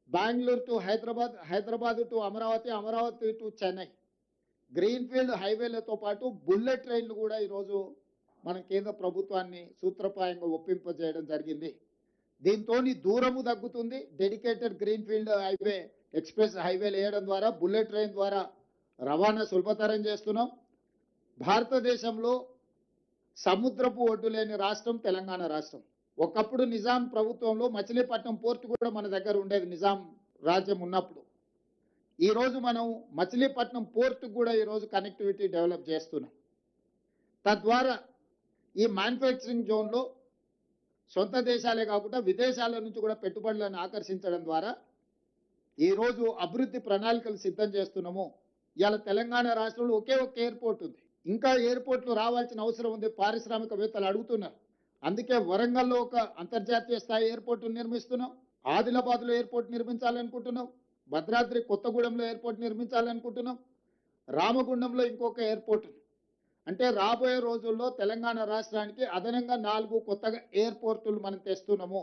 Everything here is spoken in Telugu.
Bengaluru to Hyderabad, Hyderabad to Amaravati, Amaravati to Chennai. Greenfield హైవేలతో పాటు బుల్లెట్ ట్రైన్‌లు కూడా ఈరోజు మన కేంద్ర ప్రభుత్వాన్ని సూత్రప్రాయంగా ఒప్పింపజేయడం జరిగింది. దీంతోని దూరము తగ్గుతుంది. డెడికేటెడ్ గ్రీన్‌ఫీల్డ్ హైవే, ఎక్స్‌ప్రెస్ హైవేలు వేయడం ద్వారా, బుల్లెట్ ట్రైన్ ద్వారా రవాణా సులభతరం చేస్తున్నాం. భారతదేశంలో సముద్రపు ఒడ్డు లేని రాష్ట్రం తెలంగాణ రాష్ట్రం. ఒకప్పుడు నిజాం ప్రభుత్వంలో మచిలీపట్నం పోర్టు కూడా మన దగ్గర ఉండేది, నిజాం రాజ్యం ఉన్నప్పుడు. ఈ రోజు మనం మచిలీపట్నం పోర్టు కూడా ఈరోజు కనెక్టివిటీ డెవలప్ చేస్తున్నాం. తద్వారా ఈ మ్యానుఫ్యాక్చరింగ్ జోన్లో సొంత దేశాలే కాకుండా విదేశాల నుంచి కూడా పెట్టుబడులను ఆకర్షించడం ద్వారా ఈరోజు అభివృద్ధి ప్రణాళికలు సిద్ధం చేస్తున్నాము. ఇవాళ తెలంగాణ రాష్ట్రంలో ఒకే ఒక ఎయిర్పోర్ట్ ఉంది. ఇంకా ఎయిర్పోర్ట్లు రావాల్సిన అవసరం ఉంది, పారిశ్రామికవేత్తలు అడుగుతున్నారు. అందుకే వరంగల్లో ఒక అంతర్జాతీయ స్థాయి ఎయిర్పోర్ట్ నిర్మిస్తున్నాం. ఆదిలాబాద్లో ఎయిర్పోర్ట్ నిర్మించాలనుకుంటున్నాం. భద్రాద్రి కొత్తగూడెంలో ఎయిర్పోర్ట్ నిర్మించాలనుకుంటున్నాం. రామగుండంలో ఇంకొక ఎయిర్పోర్ట్. అంటే రాబోయే రోజుల్లో తెలంగాణ రాష్ట్రానికి అదనంగా 4 కొత్తగా ఎయిర్పోర్టులు మనం తెస్తున్నాము.